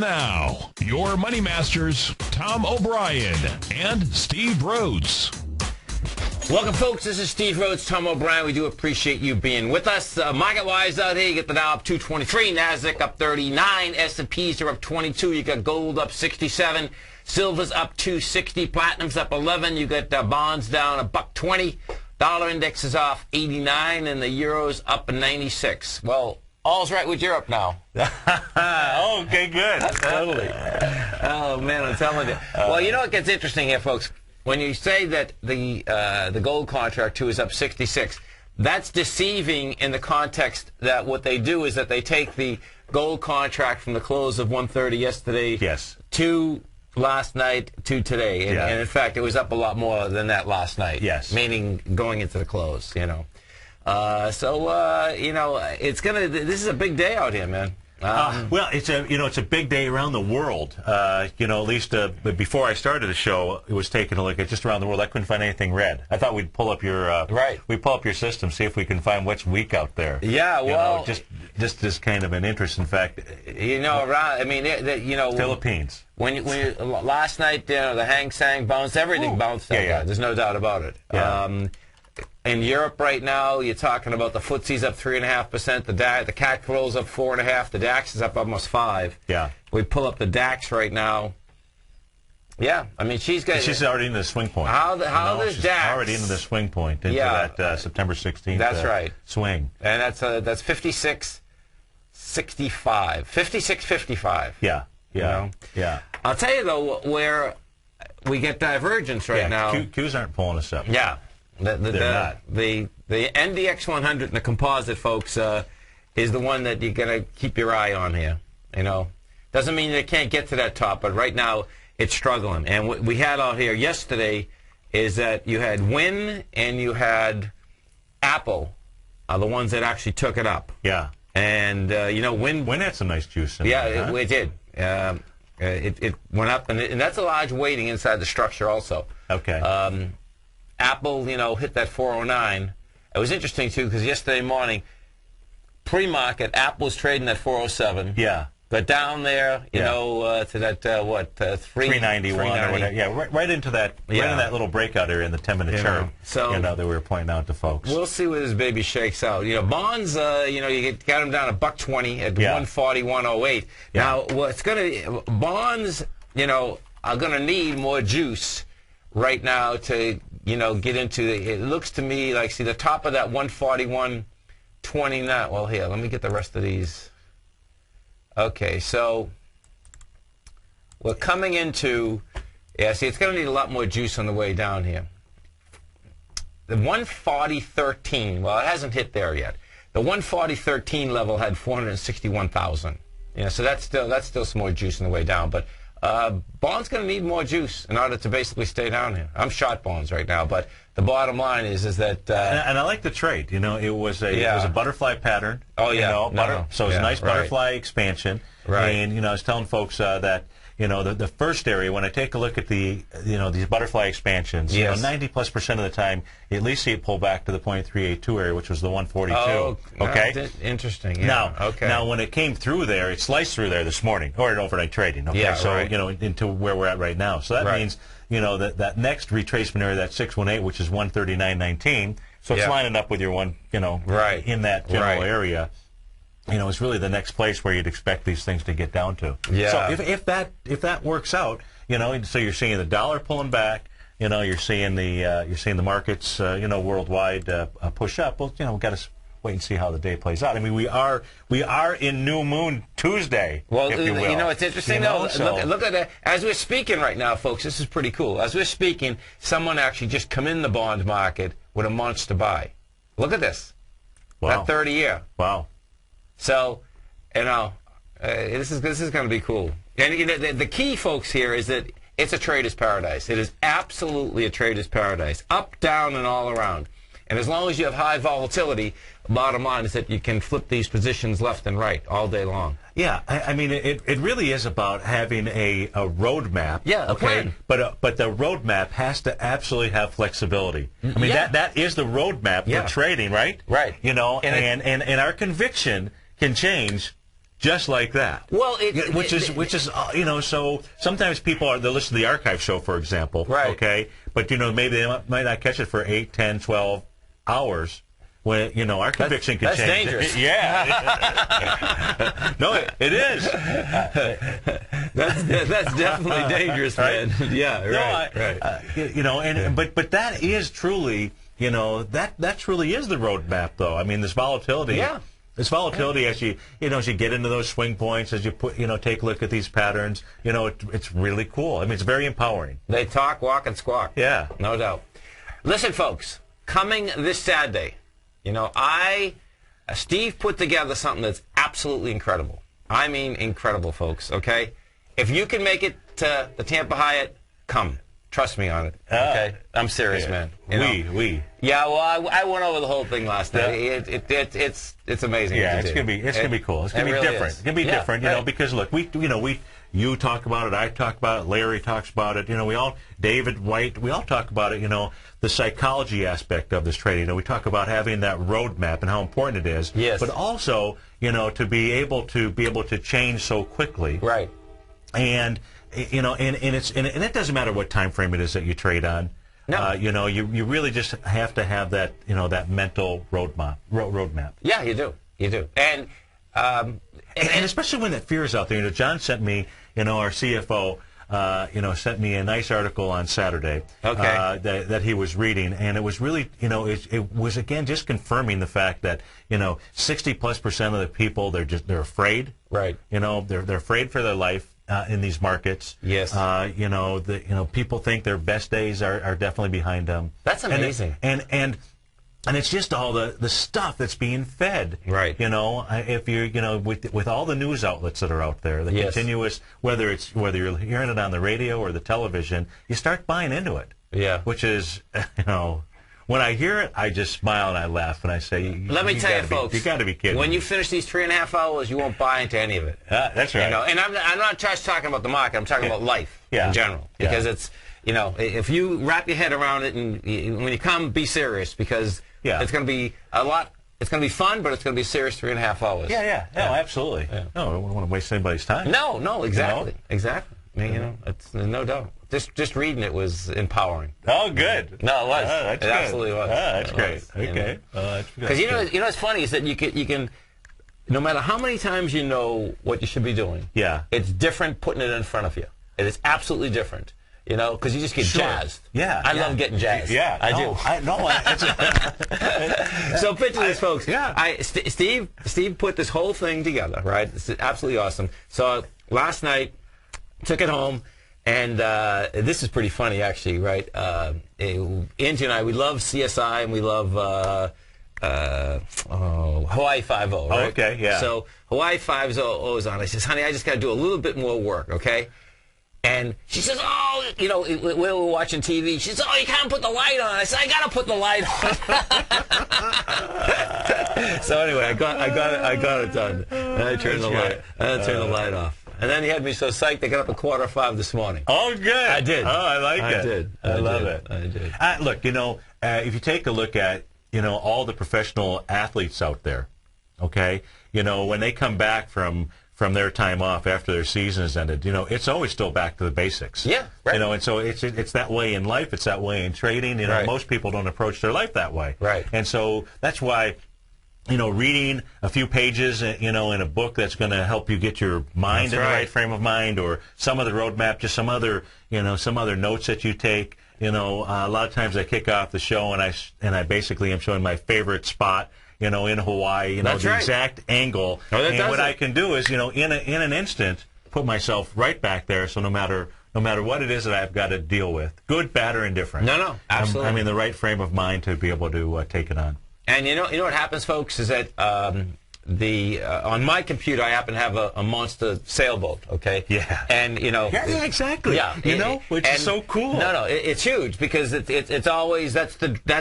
now, your money masters, Tom O'Brien and Steve Rhodes. Welcome, folks. This is Steve Rhodes, Tom O'Brien. We do appreciate you being with us. Market-wise out here, you get the Dow up 223, NASDAQ up 39, S&Ps are up 22, you got gold up 67, silver's up 260, platinum's up 11, you got bonds down $1.20, dollar index is off 89, and the euro's up 96. Well, all's right with Europe now. Okay, good. Totally. Oh, man, I'm telling you. Well, you know what gets interesting here, folks? When you say that the gold contract, too, is up 66, that's deceiving in the context that what they do is that they take the gold contract from the close of 130 yesterday to last night to today. And in fact, it was up a lot more than that last night. Yes. Meaning going into the close, you know. You know, it's gonna. This is a big day out here, man. Well, it's a big day around the world. You know, at least before I started the show, it was taking a look at just around the world. I couldn't find anything red. I thought we'd pull up your we'd pull up your system, see if we can find what's weak out there. Yeah, well, you know, just as kind of an interest. In fact, you know, around. I mean, you know, Philippines. When last night, you know, the Hang Seng bounced, everything bounced. Yeah. There's no doubt about it. Yeah. In Europe right now, you're talking about the FTSE's up 3.5%, the CAC rolls up 4.5%, the DAX is up almost 5%. Yeah. We pull up the DAX right now. Yeah, I mean she's already in the swing point. How does DAX already into the swing point into that September 16th? That's right. Swing. And that's 56.65, 56.55. Yeah. You know? Yeah. I'll tell you though where we get divergence right now. Qs aren't pulling us up. Yeah. They're not. The NDX 100 and the composite, folks, is the one that you're going to keep your eye on here. You know, doesn't mean they can't get to that top, but right now it's struggling. And what we had out here yesterday is that you had Win and you had Apple, the ones that actually took it up. Yeah. And you know, Win had some nice juice in there. Huh? It did. It went up, and that's a large weighting inside the structure also. Okay. Apple, you know, hit that 409. It was interesting, too, because yesterday morning, pre-market, Apple was trading at 407. Yeah. Got down there, you know, to that, 391 or whatever. Yeah, right into that, right in that little breakout area in the 10-minute chart, so, you know, that we were pointing out to folks. We'll see where this baby shakes out. You know, bonds, you know, you got them down $1.20 at 141.08. Yeah. Now, what's bonds, you know, are going to need more juice right now to, you know, get into it looks to me like, see, the top of that 141.29. Well, here, let me get the rest of these. Okay, so we're coming into, see, it's going to need a lot more juice on the way down here. The 140.13, well, it hasn't hit there yet. The 140.13 level had 461,000. You know, so that's still some more juice on the way down, but bonds going to need more juice in order to basically stay down here. I'm short bonds right now, but the bottom line is that. And I like the trade. You know, it was a butterfly pattern. Oh yeah. You know, so it was a nice butterfly expansion. Right. And you know, I was telling folks that you know the first area when I take a look at the these butterfly expansions, you know, 90+% of the time you at least see it pull back to the 0.382 area, which was the 142. Oh, okay. Interesting. Yeah. Now when it came through there, it sliced through there this morning or in overnight trading. Okay. So you know, into where we're at right now. So that means, you know, that next retracement area, that 618, which is 139.19. So it's lining up with your one, you know, in that general area. You know, it's really the next place where you'd expect these things to get down to. Yeah. So if that works out, you know, so you're seeing the dollar pulling back. You know, you're seeing the markets, you know, worldwide push up. Well, you know, we've got to wait and see how the day plays out. I mean, we are in New Moon Tuesday. Well, if you will. You know, it's interesting. You know, look at that. As we're speaking right now, folks, this is pretty cool. As we're speaking, someone actually just come in the bond market with a monster buy. Look at this. Wow. That 30-year. Wow. So, you know, this is going to be cool. And you know, the key, folks, here is that it's a trader's paradise. It is absolutely a trader's paradise, up, down, and all around. And as long as you have high volatility, the bottom line is that you can flip these positions left and right all day long. Yeah, I mean, it really is about having a roadmap. Yeah, a plan. But the roadmap has to absolutely have flexibility. I mean, that is the roadmap for trading, right? Right. You know, and our conviction can change just like that. Well, which is you know, so sometimes people they'll listen to the archive show, for example, right? Okay, but you know, maybe they might not catch it for 8, 10, 12 hours. When, you know, our conviction can change. That's dangerous. Yeah. No, it is. That's definitely dangerous, man. Right? Yeah, right. You know, but that is truly, you know, that truly is the roadmap, though. I mean, this volatility. Yeah. This volatility, as you as you get into those swing points, as you take a look at these patterns, you know, it's really cool. I mean, it's very empowering. They talk, walk, and squawk. Yeah. No doubt. Listen, folks, coming this Saturday, you know, Steve put together something that's absolutely incredible. I mean, incredible, folks, okay? If you can make it to the Tampa Hyatt, come. Trust me on it, okay? I'm serious, man. We. Yeah, well, I went over the whole thing last night. It's amazing. Yeah, it's gonna be cool. It's gonna be really different. It's gonna be different, you know, because look, you talk about it, I talk about it, Larry talks about it. You know, David White, we all talk about it. You know, the psychology aspect of this trading. You know, we talk about having that roadmap and how important it is. Yes. But also, you know, to be able to change so quickly. Right. And you know, and it doesn't matter what time frame it is that you trade on. No. You know, you really just have to have that, you know, that mental roadmap. Yeah, you do. And especially when that fear is out there. You know, John sent me, you know, our CFO, you know, sent me a nice article on Saturday. Okay. That he was reading, and it was really, you know, it was again just confirming the fact that, you know, 60+% of the people they're afraid. Right. You know, they're afraid for their life. In these markets, yes, you know, people think their best days are definitely behind them. That's amazing, and it's just all the stuff that's being fed, right? You know, if you know with all the news outlets that are out there, the continuous, whether you're hearing it on the radio or the television, you start buying into it. Yeah, which is, you know. When I hear it, I just smile and I laugh and I say, "Let me tell you, folks, you got to be kidding." When you finish these 3.5 hours, you won't buy into any of it. That's right. You know, and I'm not just talking about the market. I'm talking about life in general, because it's, you know, if you wrap your head around it and when you come, be serious, because it's going to be a lot. It's going to be fun, but it's going to be serious 3.5 hours. Yeah. No, absolutely. Yeah. No, I don't want to waste anybody's time. No, exactly, you know? Exactly. I mean, you know, it's no doubt. Just reading it was empowering. Oh, good. No, it was. That's it absolutely was. That's great. Okay. Because you know what's funny is that you can, no matter how many times you know what you should be doing. Yeah. It's different putting it in front of you. It is absolutely different. You know, because you just get jazzed. Yeah. I love getting jazzed. Yeah. I do. So picture this, folks. Yeah. Steve put this whole thing together. Right. It's absolutely awesome. So last night, took it home. And this is pretty funny, actually, right? Angie and I, we love CSI and we love Hawaii 5-0, right? Oh, okay, yeah. So Hawaii 5-0 is on. I says, honey, I just got to do a little bit more work, okay? And she says, oh, you know, we were watching TV. She says, oh, you can't put the light on. I said, I got to put the light on. So anyway, I got it done. And I turned the light off. And then he had me so psyched I got up at 4:45 this morning. Oh, good. I did. Oh, I like it. I did. I love it. I did. Look, you know, if you take a look at, you know, all the professional athletes out there, okay, you know, when they come back from their time off after their season has ended, you know, it's always still back to the basics. Yeah, right. You know, and so it's that way in life. It's that way in trading. You know, most people don't approach their life that way. Right. And so that's why, you know, reading a few pages, you know, in a book that's going to help you get your mind in the right frame of mind, or some of the roadmap, just some other notes that you take. You know, a lot of times I kick off the show and I basically am showing my favorite spot, you know, in Hawaii, you know, the exact angle. And what I can do is, you know, in an instant, put myself right back there. So no matter what it is that I've got to deal with, good, bad, or indifferent. No, absolutely. I'm in the right frame of mind to be able to take it on. And you know what happens, folks, is that on my computer I happen to have a monster sailboat. Okay. Yeah. And you know. Yeah, exactly. Yeah. You know, which is so cool. No, it's huge because it's always that's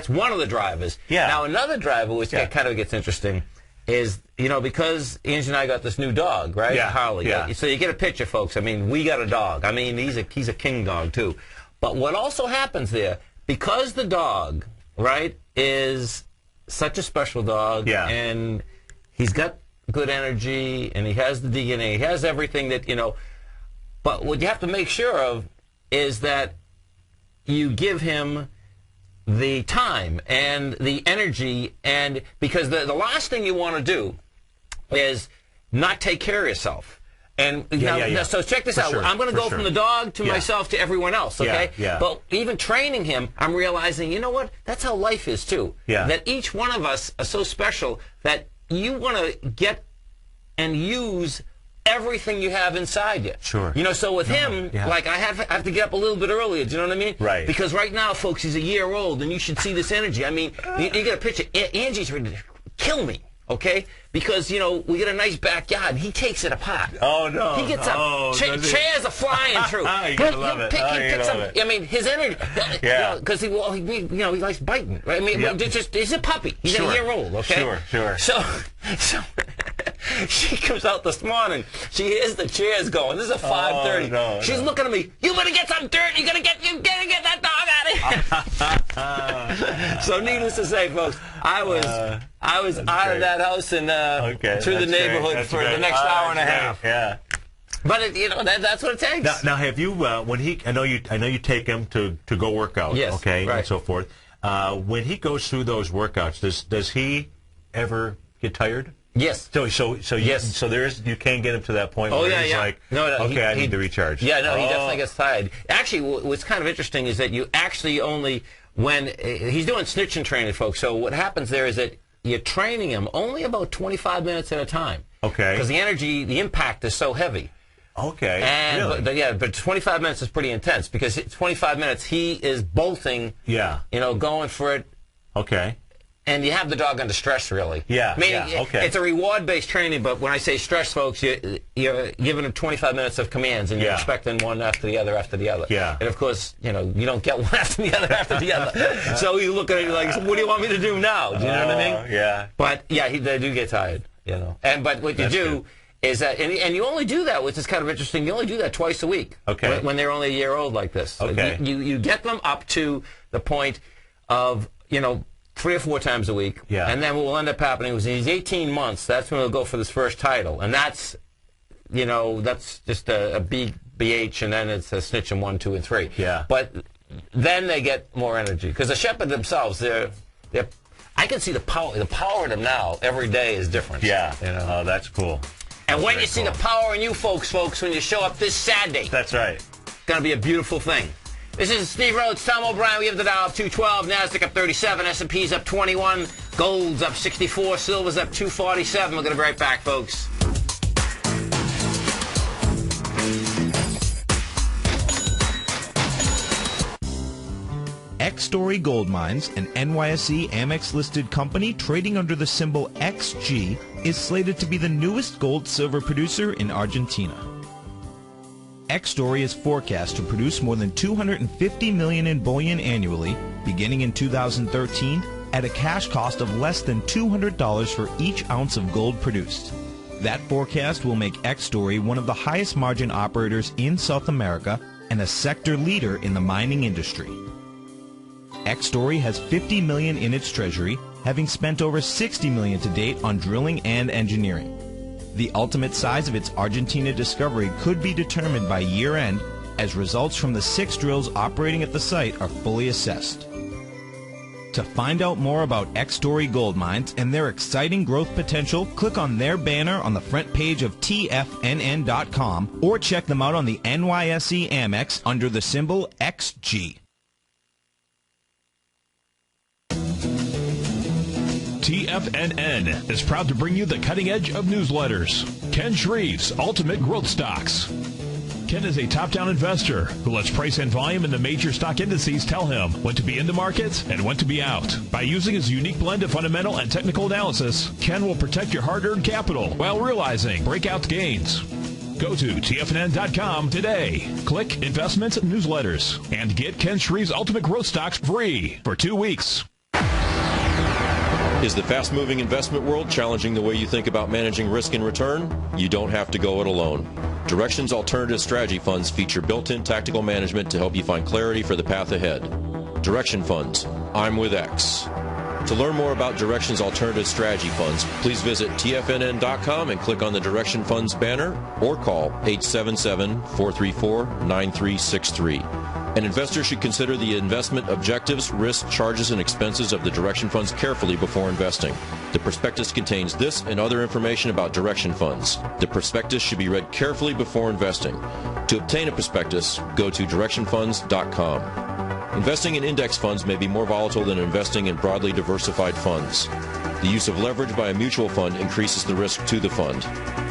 one of the drivers. Yeah. Now another driver, which kind of gets interesting, is, you know, because Angie and I got this new dog, right? Yeah. Harley. Yeah. So you get a picture, folks. I mean, we got a dog. I mean, he's a king dog too. But what also happens there, because the dog, right, is such a special dog, and he's got good energy, and he has the DNA. He has everything that, you know. But what you have to make sure of is that you give him the time and the energy, and because the last thing you want to do is not take care of yourself. And so check this out. Sure. I'm going to go from the dog to myself to everyone else, okay? But even training him, I'm realizing, you know what? That's how life is, too. That each one of us are so special that you want to get and use everything you have inside you. Sure. You know, so with him, like, I have to get up a little bit earlier. Do you know what I mean? Right. Because right now, folks, he's a year old, and you should see this energy. I mean, you get a picture. Angie's ready to kill me. Okay? Because, you know, we get a nice backyard, and he takes it apart. Oh, no. He gets up. Chairs are flying through. You gotta love it. He picks up, I mean, his energy. Because, he likes biting. Right? I mean, he's a puppy. He's a year old, okay? Sure. So she comes out this morning. She hears the chairs going. This is 5:30. She's looking at me. You better get some dirt. You gotta get that dog out of here. So needless to say, folks, I was out of that house and through the neighborhood for the next hour and a half. Yeah. But you know that's what it takes. Now have you when he? I know you take him to go work out. Yes. Okay. Right. And so forth. When he goes through those workouts, does he ever get tired? Yes. So you can't get him to that point where he's like, I need to recharge. Yeah, no, he definitely gets tired. Actually, what's kind of interesting is that you actually only, when he's doing snitching training, folks, so what happens there is that you're training him only about 25 minutes at a time. Okay. Because the energy, the impact is so heavy. Okay. And, really? But 25 minutes is pretty intense because 25 minutes he is bolting, going for it. Okay. And you have the dog under stress, really. Yeah, okay. It's a reward-based training, but when I say stress, folks, you're giving him 25 minutes of commands, and you're expecting one after the other after the other. Yeah. And, of course, you don't get one after the other after the other. So you look at it like, what do you want me to do now? Do you know what I mean? Yeah. But, they do get tired, But what you do is that, and you only do that, which is kind of interesting, you only do that twice a week. Okay. When they're only a year old like this. Okay. You get them up to the point of, 3 or 4 times a week. Yeah. And then what will end up happening is in these 18 months, that's when he'll go for this first title. And that's, that's just a BH, and then it's a snitch in 1, 2, and 3. Yeah. But then they get more energy. Because the shepherd themselves, I can see the power in them now every day is different. Yeah. Oh, that's cool. And when you see the power in you folks, when you show up this Saturday. That's right. It's going to be a beautiful thing. This is Steve Rhodes, Tom O'Brien. We have the Dow up 212, NASDAQ up 37, S&P's up 21, Gold's up 64, Silver's up 247. We're going to be right back, folks. X-Story Gold Mines, an NYSE Amex-listed company trading under the symbol XG, is slated to be the newest gold-silver producer in Argentina. X-Story is forecast to produce more than $250 million in bullion annually, beginning in 2013, at a cash cost of less than $200 for each ounce of gold produced. That forecast will make X-Story one of the highest margin operators in South America and a sector leader in the mining industry. X-Story has $50 million in its treasury, having spent over $60 million to date on drilling and engineering. The ultimate size of its Argentina discovery could be determined by year-end as results from the 6 drills operating at the site are fully assessed. To find out more about X-Story Gold Mines and their exciting growth potential, click on their banner on the front page of TFNN.com or check them out on the NYSE Amex under the symbol XG. TFNN is proud to bring you the cutting edge of newsletters. Ken Shreve's Ultimate Growth Stocks. Ken is a top-down investor who lets price and volume in the major stock indices tell him when to be in the market and when to be out. By using his unique blend of fundamental and technical analysis, Ken will protect your hard-earned capital while realizing breakout gains. Go to TFNN.com today. Click Investments Newsletters and get Ken Shreve's Ultimate Growth Stocks free for 2 weeks. Is the fast-moving investment world challenging the way you think about managing risk and return? You don't have to go it alone. Direction's alternative strategy funds feature built-in tactical management to help you find clarity for the path ahead. Direction Funds. I'm with X. To learn more about Directions Alternative Strategy Funds, please visit tfnn.com and click on the Direction Funds banner or call 877-434-9363. An investor should consider the investment objectives, risks, charges, and expenses of the Direction Funds carefully before investing. The prospectus contains this and other information about Direction Funds. The prospectus should be read carefully before investing. To obtain a prospectus, go to directionfunds.com. Investing in index funds may be more volatile than investing in broadly diversified funds. The use of leverage by a mutual fund increases the risk to the fund.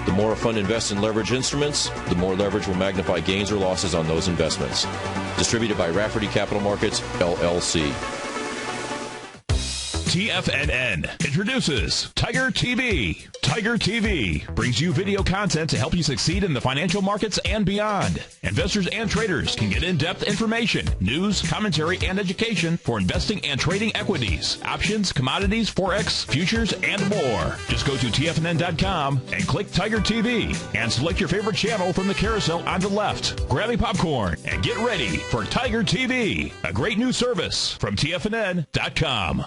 The more a fund invests in leverage instruments, the more leverage will magnify gains or losses on those investments. Distributed by Rafferty Capital Markets, LLC. TFNN introduces Tiger TV. Tiger TV brings you video content to help you succeed in the financial markets and beyond. Investors and traders can get in-depth information, news, commentary, and education for investing and trading equities, options, commodities, forex, futures, and more. Just go to TFNN.com and click Tiger TV and select your favorite channel from the carousel on the left. Grab a popcorn and get ready for Tiger TV, a great new service from TFNN.com.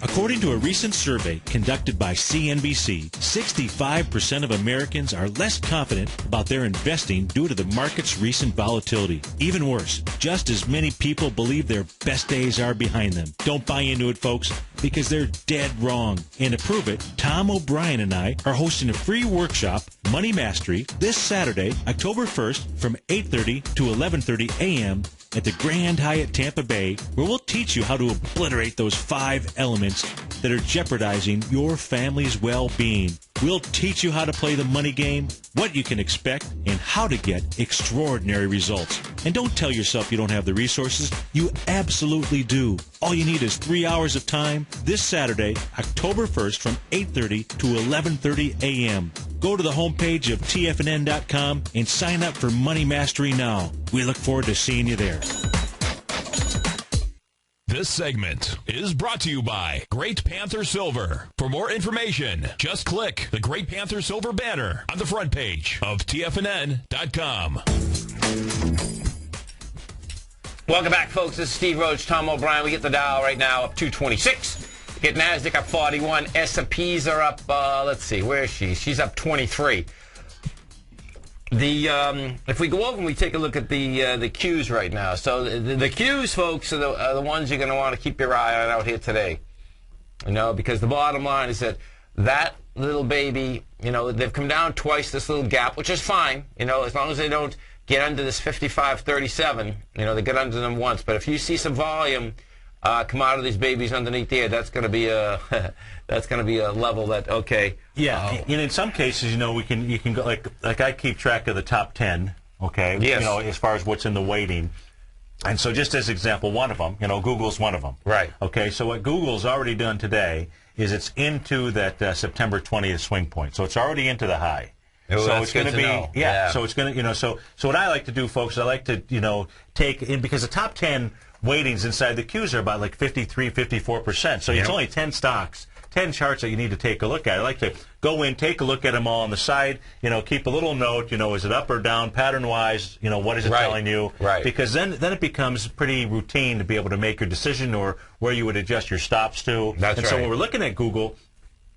According to a recent survey conducted by CNBC, 65% of Americans are less confident about their investing due to the market's recent volatility. Even worse, just as many people believe their best days are behind them. Don't buy into it, folks, because they're dead wrong. And to prove it, Tom O'Brien and I are hosting a free workshop, Money Mastery, this Saturday, October 1st from 8:30 to 11:30 a.m. at the Grand Hyatt Tampa Bay, where we'll teach you how to obliterate those 5 elements that are jeopardizing your family's well-being. We'll teach you how to play the money game, what you can expect, and how to get extraordinary results. And don't tell yourself you don't have the resources. You absolutely do. All you need is 3 hours of time this Saturday, October 1st from 8:30 to 11:30 a.m. Go to the homepage of TFNN.com and sign up for Money Mastery now. We look forward to seeing you there. This segment is brought to you by Great Panther Silver. For more information, just click the Great Panther Silver banner on the front page of TFNN.com. Welcome back, folks. This is Steve Rhodes, Tom O'Brien. We get the Dow right now up 226. Get NASDAQ up 41. S&Ps are up, let's see, where is she? She's up 23. If we go over and we take a look at the Qs right now. So the Qs, folks, are the ones you're going to want to keep your eye on out here today. You know, because the bottom line is that little baby, you know, they've come down twice this little gap, which is fine, you know, as long as they don't get under this 55.37, you know, they get under them once. But if you see some volume come out of these babies underneath there, that's going to be a that's going to be a level that, okay. Yeah, and in some cases, you know, you can go like I keep track of the top 10, okay, yes. You know, as far as what's in the weighting. And so just as example, one of them, you know, Google's one of them. Right. Okay, so what Google's already done today is it's into that September 20th swing point. So it's already into the high. Oh, so it's going to be, yeah. So it's going to, you know, so what I like to do, folks, I like to, you know, take in, because the top 10 weightings inside the Qs are about like 53, 54%. So it's only 10 stocks, 10 charts that you need to take a look at. I like to go in, take a look at them all on the side, you know, keep a little note, you know, is it up or down, pattern-wise, you know, what is it telling you? Right. Because then it becomes pretty routine to be able to make your decision or where you would adjust your stops to. That's right. So when we're looking at Google,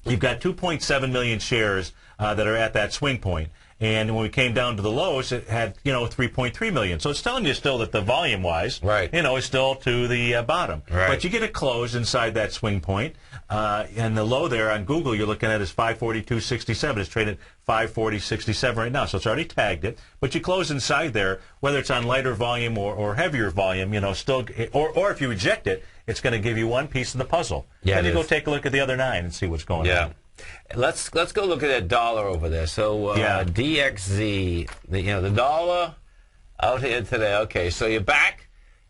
you've got 2.7 million shares that are at that swing point. And when we came down to the lows, it had, you know, 3.3 million. So it's telling you still that the volume-wise, right, you know, is still to the bottom. Right. But you get a close inside that swing point. And the low there on Google you're looking at is 542.67. It's traded 540.67 right now. So it's already tagged it. But you close inside there, whether it's on lighter volume or heavier volume, you know, still, or if you reject it, it's going to give you one piece of the puzzle. Yeah, then you go take a look at the other 9 and see what's going on. Let's go look at that dollar over there. So DXZ, the dollar out here today. Okay, so you're back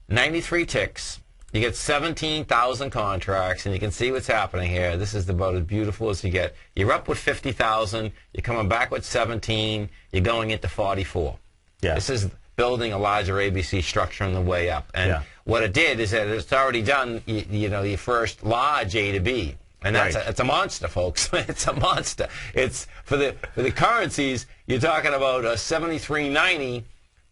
93 ticks. You get 17,000 contracts, and you can see what's happening here. This is about as beautiful as you get. You're up with 50,000. You're coming back with 17. You're going into 44. Yeah. This is building a larger ABC structure on the way up. And what it did is that it's already done, you know, your first large A to B. And that's it's a monster, folks. It's a monster. It's for the currencies. You're talking about 73.90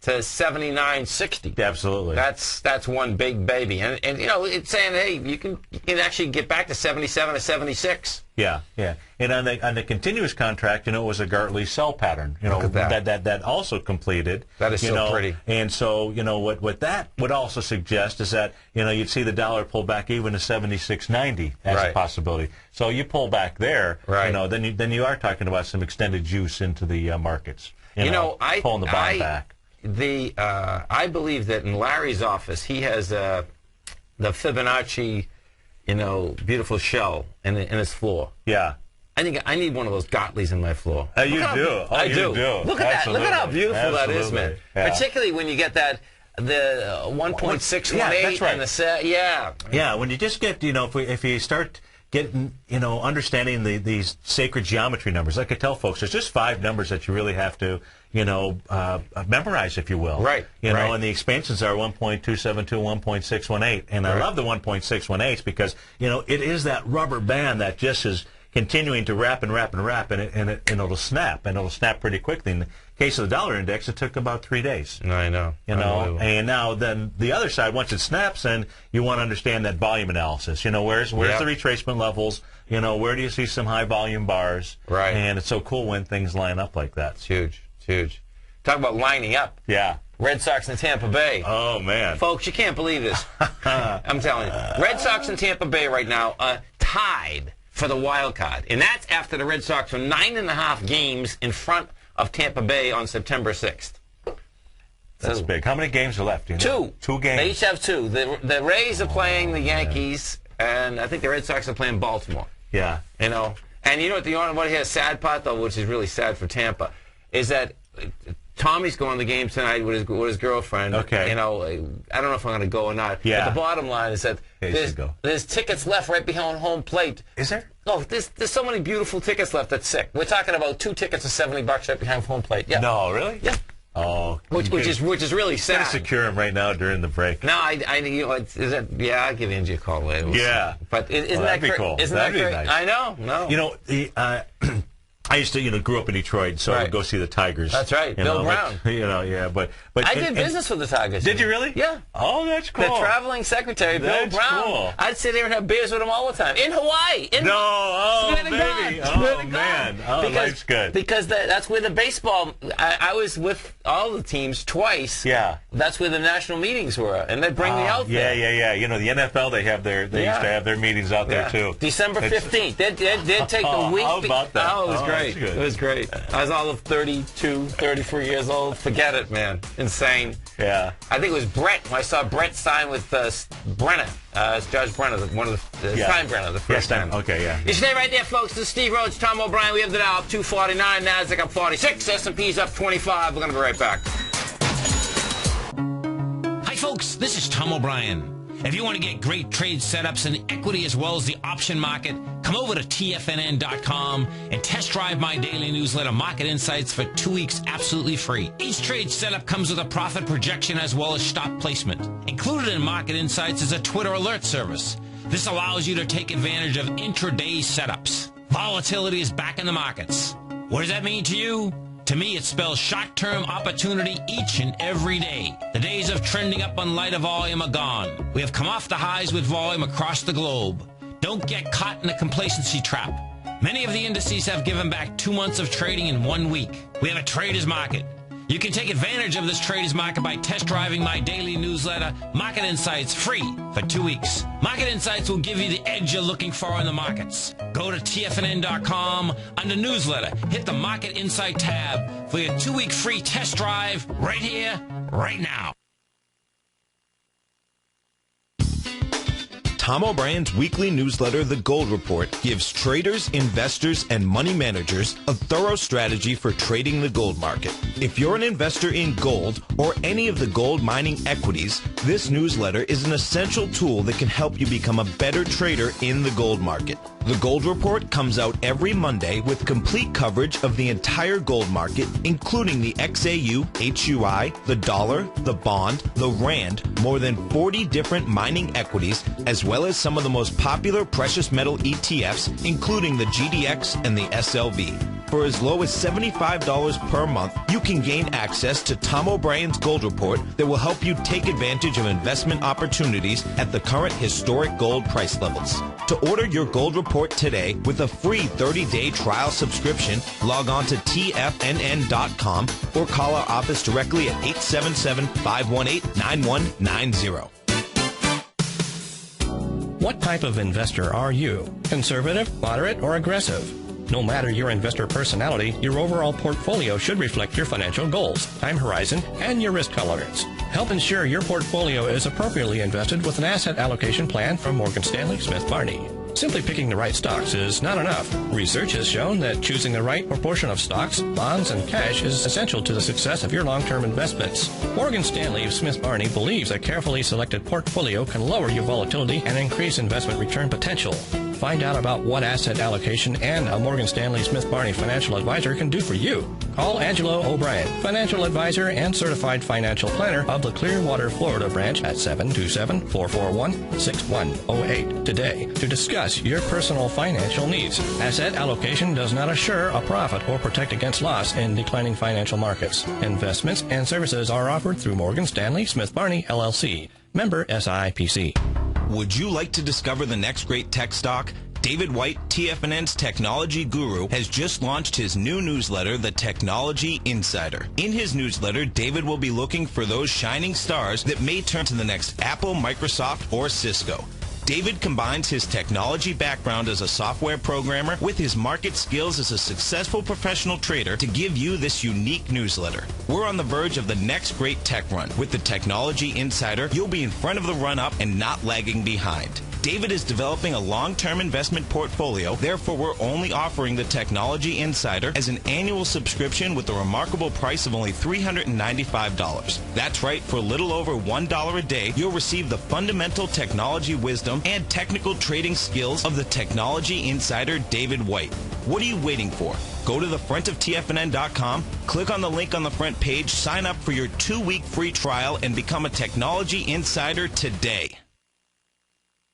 to 79.60. Absolutely. That's one big baby. And you know, it's saying, hey, you can actually get back to 77 or 76. Yeah, yeah. And on the continuous contract, you know, it was a Gartley sell pattern, you know, that also completed. That is so pretty. And so, you know, what that would also suggest is that, you know, you'd see the dollar pull back even to 76.90 as a possibility. So you pull back there, you know, then you are talking about some extended juice into the markets. You know, pulling the bond back. I believe that in Larry's office, he has the Fibonacci, you know, beautiful shell in his floor. Yeah. I think I need one of those Gottliebs in my floor. You do. I do. Look at that. Look at how beautiful that is, man. Yeah. Particularly when you get that the 1.618 that's right. and the set. Yeah. Yeah. When you just get, you know, if you start getting, you know, understanding these sacred geometry numbers, like I tell folks, there's just 5 numbers that you really have to, you know, memorize, if you will. Right. You know, and the expansions are 1.272, 1.618. And I love the 1.618s because, you know, it is that rubber band that just is continuing to wrap and wrap and wrap, and it'll snap, and it'll snap pretty quickly. In the case of the dollar index, it took about 3 days. I know. You know, and now then the other side, once it snaps, then you want to understand that volume analysis. You know, where's the retracement levels? You know, where do you see some high volume bars? Right. And it's so cool when things line up like that. It's huge. It's huge. Talk about lining up. Yeah. Red Sox and Tampa Bay. Oh, man. Folks, you can't believe this. I'm telling you. Red Sox and Tampa Bay right now tied for the wild card. And that's after the Red Sox were 9.5 games in front of Tampa Bay on September 6th. That's big. How many games are left? You know? 2 games. They each have 2. The Rays are playing the Yankees, and I think the Red Sox are playing Baltimore. Yeah. You know, and you know what the sad part, though, which is really sad for Tampa, is that Tommy's going to the game tonight with his girlfriend. Okay. You know, I don't know if I'm going to go or not. Yeah. But the bottom line is that there's tickets left right behind home plate. Is there? No, there's so many beautiful tickets left. That's sick. We're talking about 2 tickets for $70 right behind home plate. Yeah. No, really? Yeah. Oh. Which is really sad. Gotta secure him right now during the break. No, you know, I'll give Angie a call later. Yeah. But isn't that'd be cool. Isn't that'd that be great? nice. I know. No. You know, I used to, you know, grew up in Detroit, so I would go see the Tigers. That's right, Bill Brown. But, you know, yeah, but I did business with the Tigers. Did you really? Yeah. Oh, that's cool. The traveling secretary, Bill Brown. Cool. I'd sit there and have beers with him all the time in Hawaii. Baby. Oh, man. Oh, life's good. Because that's where the baseball. I was with all the teams twice. Yeah. That's where the national meetings were, and they bring me out there. Yeah. You know, the NFL, they used to have their meetings out there too. December 15th. They'd take the week. How about that? Oh, it was great. It was great. I was all of 32, 34 years old. Forget it, man. Insane. Yeah. I think it was Brett. When I saw Brett sign with Brenner, Judge Brenner, one of the Steinbrenner, the first time. Okay, yeah. You stay right there, folks. This is Steve Rhodes, Tom O'Brien. We have the Dow up 249, Nasdaq up 46, S&P's up 25. We're going to be right back. Hi, folks. This is Tom O'Brien. If you want to get great trade setups in equity as well as the option market, come over to TFNN.com and test drive my daily newsletter, Market Insights, for 2 weeks absolutely free. Each trade setup comes with a profit projection as well as stop placement. Included in Market Insights is a Twitter alert service. This allows you to take advantage of intraday setups. Volatility is back in the markets. What does that mean to you? To me, it spells short-term opportunity each and every day. The days of trending up on lighter volume are gone. We have come off the highs with volume across the globe. Don't get caught in a complacency trap. Many of the indices have given back 2 months of trading in 1 week. We have a trader's market. You can take advantage of this trader's market by test driving my daily newsletter, Market Insights, free for 2 weeks. Market Insights will give you the edge you're looking for in the markets. Go to TFNN.com, under newsletter, hit the Market Insight tab for your 2-week free test drive right here, right now. Tom O'Brien's weekly newsletter, The Gold Report, gives traders, investors, and money managers a thorough strategy for trading the gold market. If you're an investor in gold or any of the gold mining equities, this newsletter is an essential tool that can help you become a better trader in the gold market. The Gold Report comes out every Monday with complete coverage of the entire gold market, including the XAU, HUI, the dollar, the bond, the rand, more than 40 different mining equities, as well as some of the most popular precious metal ETFs, including the GDX and the SLV. For as low as $75 per month, you can gain access to Tom O'Brien's Gold Report that will help you take advantage of investment opportunities at the current historic gold price levels. To order your Gold Report today with a free 30-day trial subscription, log on to tfnn.com or call our office directly at 877-518-9190. What type of investor are you? Conservative, moderate, or aggressive? No matter your investor personality, your overall portfolio should reflect your financial goals, time horizon, and your risk tolerance. Help ensure your portfolio is appropriately invested with an asset allocation plan from Morgan Stanley Smith Barney. Simply picking the right stocks is not enough. Research has shown that choosing the right proportion of stocks, bonds, and cash is essential to the success of your long-term investments. Morgan Stanley Smith Barney believes a carefully selected portfolio can lower your volatility and increase investment return potential. Find out about what asset allocation and a Morgan Stanley Smith Barney financial advisor can do for you. Call Angelo O'Brien, financial advisor and certified financial planner of the Clearwater, Florida branch at 727-441-6108 today to discuss your personal financial needs. Asset allocation does not assure a profit or protect against loss in declining financial markets. Investments and services are offered through Morgan Stanley Smith Barney, LLC. Member SIPC. Would you like to discover the next great tech stock? David White, TFNN's technology guru, has just launched his new newsletter, The Technology Insider. In his newsletter, David will be looking for those shining stars that may turn to the next Apple, Microsoft, or Cisco. David combines his technology background as a software programmer with his market skills as a successful professional trader to give you this unique newsletter. We're on the verge of the next great tech run. With the Technology Insider, you'll be in front of the run-up and not lagging behind. David is developing a long-term investment portfolio, therefore we're only offering the Technology Insider as an annual subscription with a remarkable price of only $395. That's right, for a little over $1 a day, you'll receive the fundamental technology wisdom and technical trading skills of the Technology Insider David White. What are you waiting for? Go to the front of TFNN.com, click on the link on the front page, sign up for your 2-week free trial, and become a Technology Insider today.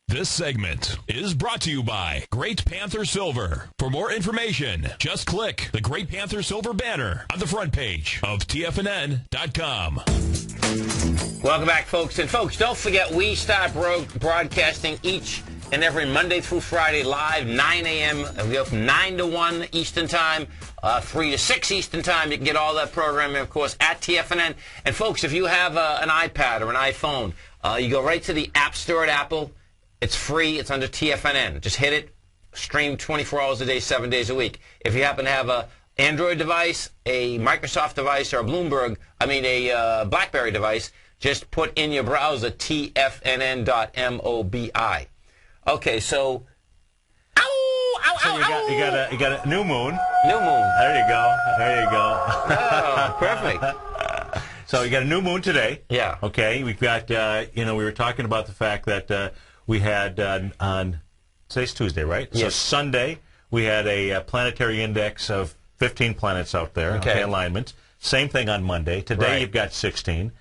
This segment is brought to you by Great Panther Silver. For more information, just click the Great Panther Silver banner on the front page of TFNN.com. Welcome back, folks. And, folks, don't forget, we start broadcasting each and every Monday through Friday live, 9 a.m. We go from 9 to 1 Eastern Time, 3 to 6 Eastern Time. You can get all that programming, of course, at TFNN. And, folks, if you have an iPad or an iPhone, you go right to the App Store at Apple. It's free. It's under TFNN. Just hit it. Stream 24 hours a day, 7 days a week. If you happen to have a Android device, a Microsoft device, or a a BlackBerry device, just put in your browser tfnn.mobi. Okay, so. You got a new moon. New moon. There you go. Oh, perfect. So you got a new moon today. Yeah. Okay. We've got. We were talking about the fact that. We had on today's Tuesday, right? Yes. So Sunday we had a planetary index of 15 planets out there. Okay. Alignments. Same thing on Monday. Today You've got 16.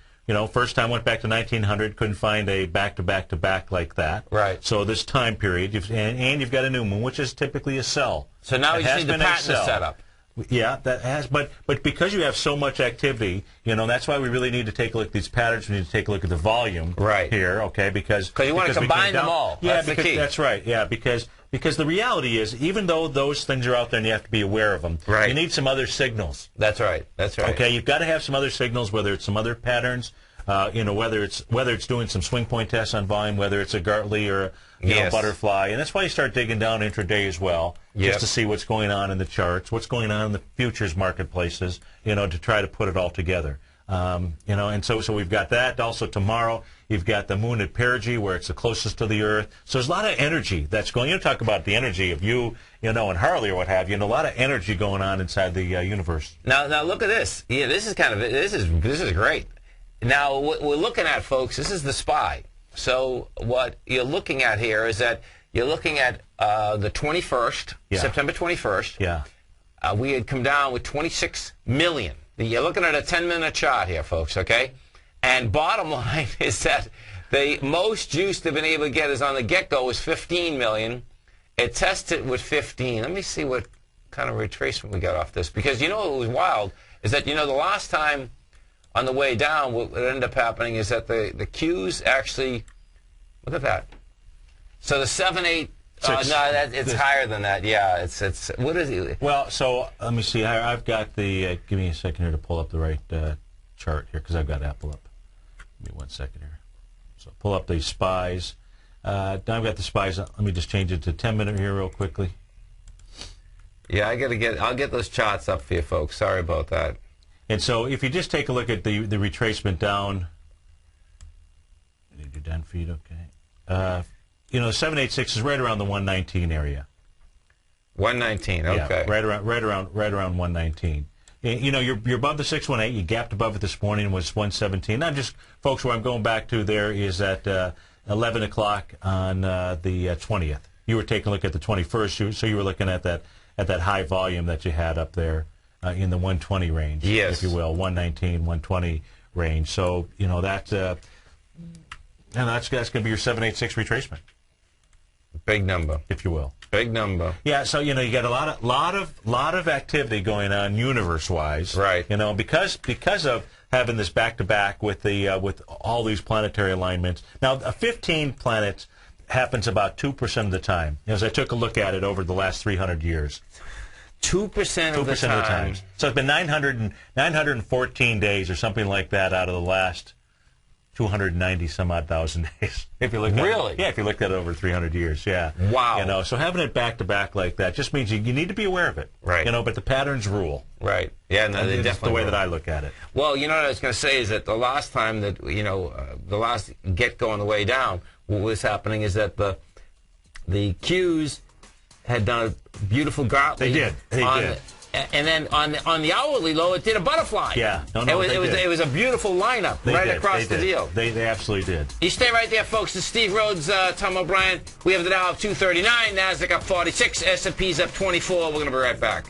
First time went back to 1900. Couldn't find a back-to-back-to-back like that. Right. So this time period, and you've got a new moon, which is typically a cell. So now you need the pattern set up. Yeah, that has, but because you have so much activity, that's why we really need to take a look at these patterns. We need to take a look at the volume here, okay? Because you want to combine them all. Yeah, that's the key. That's right. Yeah, because the reality is, even though those things are out there and you have to be aware of them, you need some other signals. That's right. That's right. Okay, you've got to have some other signals, whether it's some other patterns, whether it's doing some swing point tests on volume, whether it's a Gartley or a butterfly, and that's why you start digging down intraday as well, just to see what's going on in the charts, what's going on in the futures marketplaces, to try to put it all together. And so we've got that. Also tomorrow, you've got the moon at perigee, where it's the closest to the Earth. So there's a lot of energy that's going. Talk about the energy of you, and Harley or what have you, and a lot of energy going on inside the universe. Now look at this. Yeah, this is great. Now what we're looking at, folks, this is the SPY. So what you're looking at here is that you're looking at the 21st, September 21st. Yeah. We had come down with 26 million. You're looking at a 10-minute chart here, folks, okay? And bottom line is that the most juice they've been able to get is on the get-go is 15 million. It tested with 15. Let me see what kind of retracement we got off this. Because, you know what was wild is that, you know, the last time on the way down, what ended up happening is that the Qs actually, look at that. So the 7-8, it's higher than that. Yeah, it's what is it? Well, so let me see. I've got the, give me a second here to pull up the right chart here, because I've got Apple up. Give me 1 second here. So pull up the SPYs. Now I've got the SPYs. Let me just change it to 10-minute here real quickly. Yeah, I'll get those charts up for you folks. Sorry about that. And so if you just take a look at the retracement down, you're done feed, okay. You know, 786 is right around the 119 area. 119, okay. Yeah, right around 119. You know, you're above the 618. You gapped above it this morning, was 117. Now, just folks, where I'm going back to there is at 11 o'clock on the 20th. You were taking a look at the 21st, so you were looking at that high volume that you had up there in the 120 range, yes, if you will, 119, 120 range. So you know that's going to be your 786 retracement. Big number, if you will. Big number. Yeah, so you know you got a lot of activity going on universe-wise, right? You know, because of having this back-to-back with the with all these planetary alignments. Now, 15 planets happens about 2% of the time. As I took a look at it over the last 300 years. 2% of the time. So it's been 914 days or something like that out of the last 290 some odd thousand days. If you look at really? Yeah, if you looked at it over 300 years, yeah. Wow. You know, so having it back to back like that just means you need to be aware of it. Right. You know, but the patterns rule. Right. Yeah, no, they definitely the way rule. that I look at it. Well, you know what I was going to say is that the last time that, you know, the last get-go on the way down, what was happening is that the Qs had done a beautiful gauntlet. They did. They did. And then on the hourly low, it did a butterfly. Yeah, it was a beautiful lineup across the deal. They absolutely did. You stay right there, folks. It's Steve Rhodes, Tom O'Brien. We have the Dow up 239, Nasdaq up 46, S&P's up 24. We're going to be right back.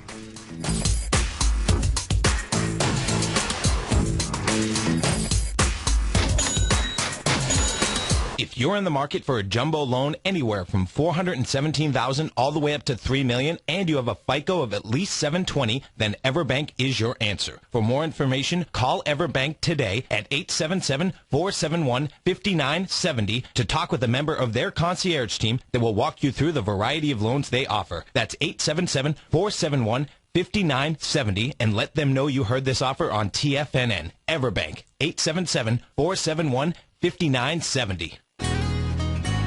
If you're in the market for a jumbo loan anywhere from $417,000 all the way up to $3 million, and you have a FICO of at least 720, then Everbank is your answer. For more information, call Everbank today at 877-471-5970 to talk with a member of their concierge team that will walk you through the variety of loans they offer. That's 877-471-5970, and let them know you heard this offer on TFNN. Everbank, 877-471-5970.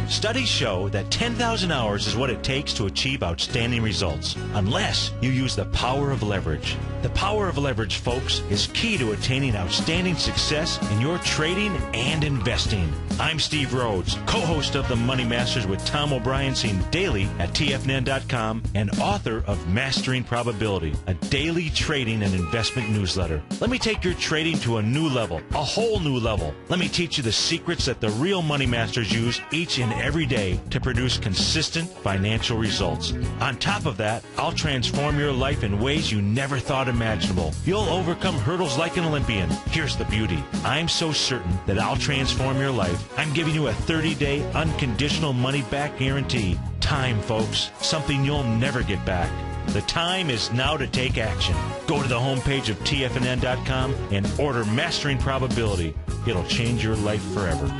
Studies show that 10,000 hours is what it takes to achieve outstanding results, unless you use the power of leverage. The power of leverage, folks, is key to attaining outstanding success in your trading and investing. I'm Steve Rhodes, co-host of The Money Masters with Tom O'Brien, seen daily at TFNN.com, and author of Mastering Probability, a daily trading and investment newsletter. Let me take your trading to a new level, a whole new level. Let me teach you the secrets that the real money masters use each and every day to produce consistent financial results. On top of that, I'll transform your life in ways you never thought imaginable. You'll overcome hurdles like an Olympian. Here's the beauty. I'm so certain that I'll transform your life. I'm giving you a 30-day unconditional money-back guarantee. Time, folks. Something you'll never get back. The time is now to take action. Go to the homepage of TFNN.com and order Mastering Probability. It'll change your life forever.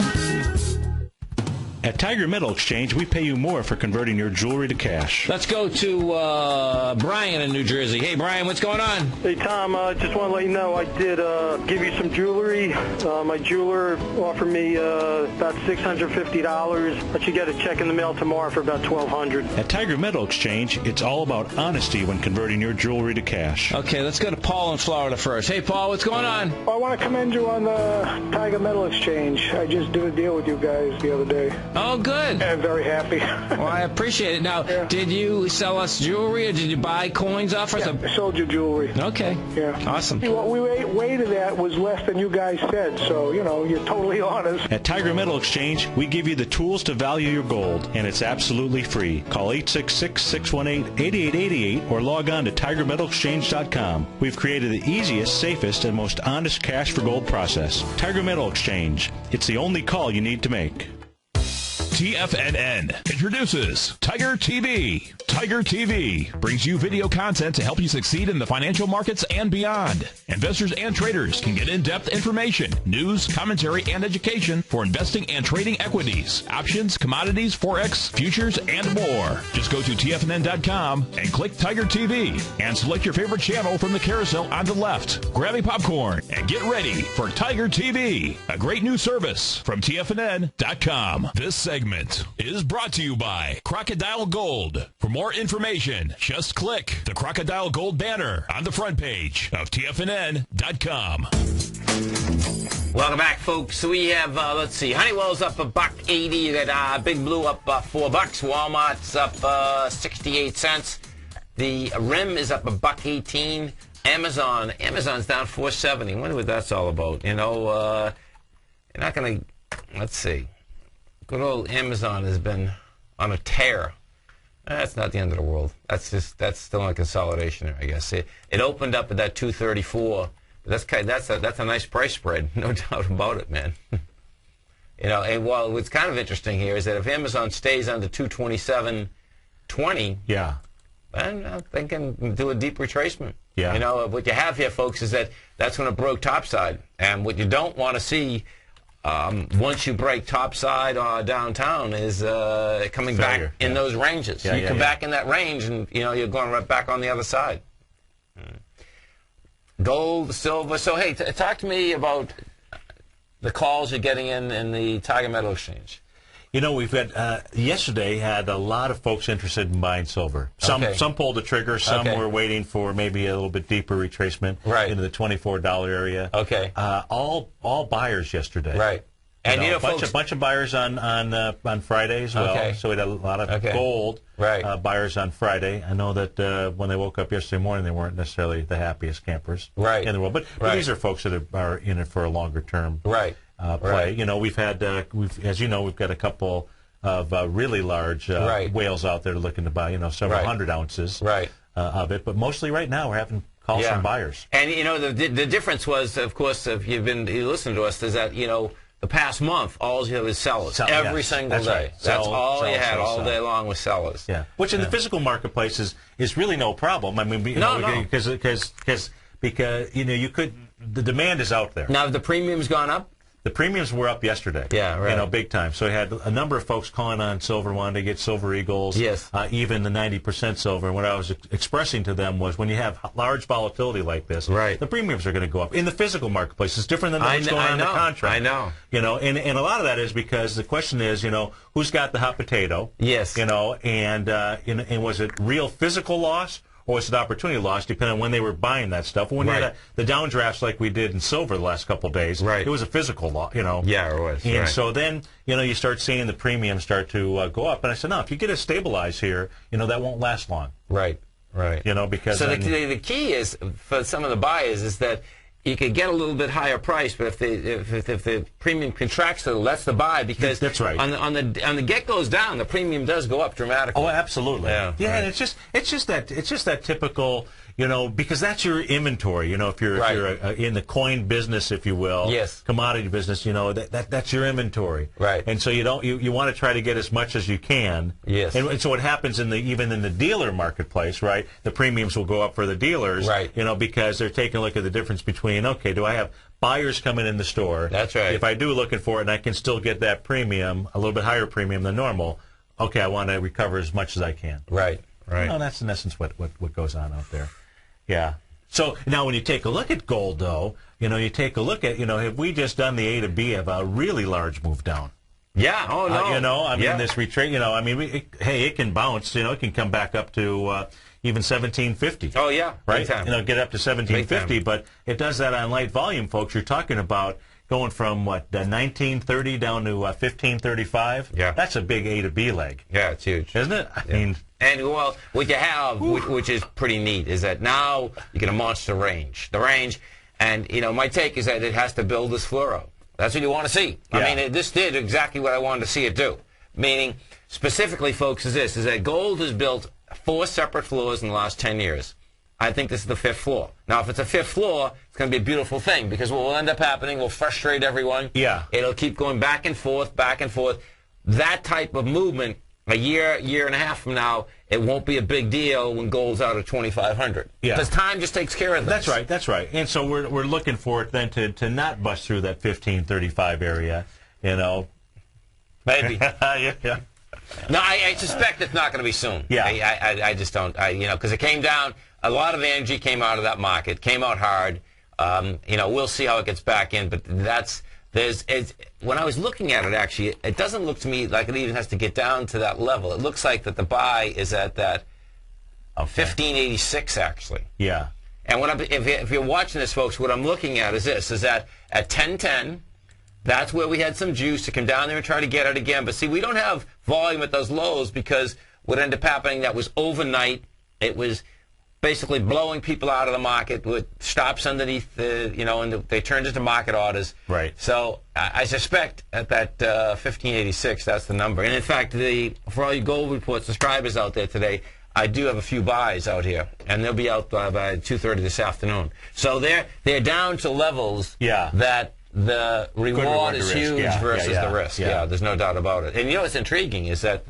At Tiger Metal Exchange, we pay you more for converting your jewelry to cash. Let's go to Brian in New Jersey. Hey, Brian, what's going on? Hey, Tom, I just want to let you know I did give you some jewelry. My jeweler offered me about $650, but you get a check in the mail tomorrow for about $1,200. At Tiger Metal Exchange, it's all about honesty when converting your jewelry to cash. Okay, let's go to Paul in Florida first. Hey, Paul, what's going on? I want to commend you on the Tiger Metal Exchange. I just did a deal with you guys the other day. Oh, good. I'm very happy. Well, I appreciate it. Now, Did you sell us jewelry or did you buy coins off us? Yeah, I sold you jewelry. Okay. Yeah. Awesome. What we weighted at was less than you guys said, so, you know, you're totally honest. At Tiger Metal Exchange, we give you the tools to value your gold, and it's absolutely free. Call 866-618-8888 or log on to TigerMetalExchange.com. We've created the easiest, safest, and most honest cash for gold process. Tiger Metal Exchange. It's the only call you need to make. TFNN introduces Tiger TV. Tiger TV brings you video content to help you succeed in the financial markets and beyond. Investors and traders can get in-depth information, news, commentary, and education for investing and trading equities, options, commodities, forex, futures, and more. Just go to TFNN.com and click Tiger TV and select your favorite channel from the carousel on the left. Grab a popcorn and get ready for Tiger TV, a great new service from TFNN.com. This segment is brought to you by Crocodile Gold. For more information, just click the Crocodile Gold banner on the front page of TFNN.com. Welcome back, folks. So we have, let's see, Honeywell's up $1.80. You got Big Blue up $4. Walmart's up 68 cents. The RIM is up $1.18. Amazon's down $4.70. I wonder what that's all about. You know, you're not going to, let's see. Good old Amazon has been on a tear. That's not the end of the world. That's still a consolidation there, I guess. It opened up at that 234. That's a nice price spread, no doubt about it, man. You know, and while what's kind of interesting here is that if Amazon stays under 227.20, yeah, then I'm thinking do a deep retracement. Yeah. You know, what you have here, folks, is that's going to break topside, and what you don't want to see once you break topside downtown is coming back in those ranges. Yeah, you come back in that range, and you know you're going right back on the other side. Gold, silver. So hey, talk to me about the calls you're getting in the Tiger Metal Exchange. You know, we've had yesterday had a lot of folks interested in buying silver. Some pulled the trigger. Some were waiting for maybe a little bit deeper retracement into the $24 area. Okay. All buyers yesterday. Right. And you know, a bunch of buyers on Friday as well. Okay. So we had a lot of gold buyers on Friday. I know that when they woke up yesterday morning, they weren't necessarily the happiest campers in the world. But these are folks that are in it for a longer term play. You know, we've had, as you know, we've got a couple of really large whales out there looking to buy, you know, several hundred ounces of it. But mostly right now we're having calls from buyers. And you know, the difference was, of course, if you listen to us, is that you know. The past month, all you have is sellers. Every single day. Right. That's all you had all day long was sellers. Yeah. Which in the physical marketplace is really no problem. I mean, because you know the demand is out there. Now have the premiums gone up? The premiums were up yesterday. Yeah, right. You know, big time. So we had a number of folks calling on silver, wanting to get silver eagles. Yes. Even the 90% silver. And what I was expressing to them was when you have large volatility like this, the premiums are going to go up. In the physical marketplace, it's different than what's going on in the contract. I know. You know, and a lot of that is because the question is, you know, who's got the hot potato? Yes. You know, and was it real physical loss? Or it's an opportunity loss, depending on when they were buying that stuff. When you had the downdrafts like we did in silver the last couple of days, it was a physical loss, you know. Yeah, it was. And so then, you know, you start seeing the premiums start to go up. And I said, no, if you get it stabilized here, you know, that won't last long. Right. You know, because so the key is for some of the buyers is that you could get a little bit higher price, but if the premium contracts, that's the buy because that's right. On the get goes down, the premium does go up dramatically. Oh, absolutely. Yeah, and it's just that typical, you know, because that's your inventory. You know, if you're in the coin business, if you will, commodity business, you know, that's your inventory. Right. And so you want to try to get as much as you can. Yes. And so what happens even in the dealer marketplace, right? The premiums will go up for the dealers, you know, because they're taking a look at the difference between, okay, do I have buyers coming in the store? That's right. If I do looking for it and I can still get that premium, a little bit higher premium than normal, okay, I want to recover as much as I can. Right. You know, that's in essence what goes on out there. Yeah. So now when you take a look at gold, though, you know, you take a look at, you know, have we just done the A to B of a really large move down? Yeah. Oh, no. You know, I mean, this retreat, you know, I mean, it can bounce, you know, it can come back up to even 1750. Oh, yeah. Right? You know, get up to 1750, but it does that on light volume, folks. You're talking about going from, 1930 down to 1535? Yeah. That's a big A to B leg. Yeah, it's huge. Isn't it? I mean... And, well, what you have, which is pretty neat, is that now you get a monster range. The range, and, you know, my take is that it has to build this fluoro. That's what you want to see. Yeah. I mean, this did exactly what I wanted to see it do. Meaning, specifically, folks, is that gold has built 4 separate floors in the last 10 years. I think this is the 5th floor. Now, if it's a 5th floor, it's going to be a beautiful thing, because what will end up happening will frustrate everyone. Yeah. It'll keep going back and forth, back and forth. that type of movement a year and a half from now, it won't be a big deal when gold's out of 2,500. Yeah. Because time just takes care of this. That's right. And so we're looking for it then to not bust through that 1535 area, you know. Maybe. Yeah. No, I suspect it's not going to be soon. Yeah. I just don't, because it came down, a lot of energy came out of that market, came out hard. We'll see how it gets back in, but when I was looking at it, actually, it doesn't look to me like it even has to get down to that level. It looks like that the buy is at that 1586, actually. Yeah. And if you're watching this, folks, what I'm looking at is this, is that at 1010, that's where we had some juice to come down there and try to get it again. But see, we don't have volume at those lows because what ended up happening, that was overnight. It was basically blowing people out of the market with stops underneath and they turned into market orders. Right. So I suspect at that 1586, that's the number. And in fact, for all you gold report subscribers out there today, I do have a few buys out here, and they'll be out by 2:30 this afternoon. So they're down to levels that the reward is huge versus the risk. Yeah, there's no doubt about it. And what's intriguing is that